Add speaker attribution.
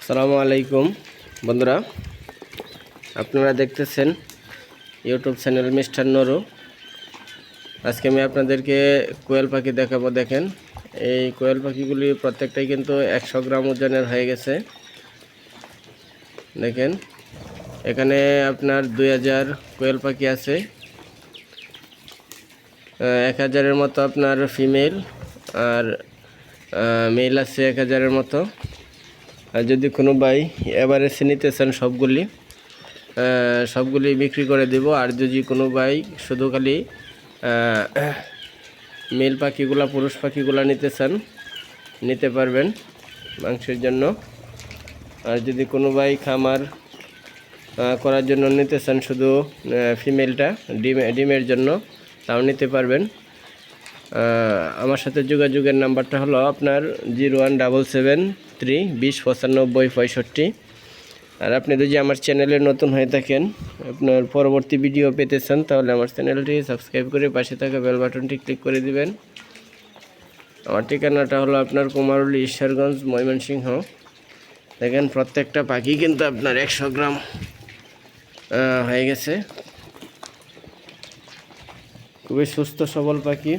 Speaker 1: আসসালামু আলাইকুম বন্ধুরা, আপনারা দেখতেছেন ইউটিউব চ্যানেল মিস্টার নরু। আজকে আমি আপনাদেরকে কোয়েল পাখি দেখাবো। দেখেন, এই কোয়েল পাখিগুলি প্রত্যেকটাই কিন্তু 100 গ্রাম ওজনের হয়ে গেছে। দেখেন, এখানে আপনার 2000 কোয়েল পাখি আছে, 1000-এর মতো আপনার ফিমেল, আর মেল আছে 1000-এর মতো। আর যদি কোনো ভাই এভারেজে নিতে চান সবগুলি বিক্রি করে দেব। আর যদি কোনো ভাই শুধু খালি মেল পাখিগুলা, পুরুষ পাখিগুলা নিতে চান, নিতে পারবেন মাংসের জন্য। আর যদি কোনো ভাই খামার করার জন্য নিতে চান শুধু ফিমেলটা, ডিমের জন্য, তাও নিতে পারবেন। আমার সাথে যোগাযোগের নাম্বারটা হলো আপনার 01773209565। আর আপনি যদি আমার চ্যানেলে নতুন হয়ে থাকেন, আপনার পরবর্তী ভিডিও পেতে চান, তাহলে আমার চ্যানেলটি সাবস্ক্রাইব করে পাশে থাকা বেল বাটনটি ক্লিক করে দিবেন। আমার ঠিকানাটা হলো আপনার কুমারুলি, ঈশ্বরগঞ্জ, ময়মনসিংহ। দেখেন, প্রত্যেকটা পাখি কিন্তু আপনার 100 গ্রাম হয়ে গেছে। খুবই সুস্থ সবল পাখি।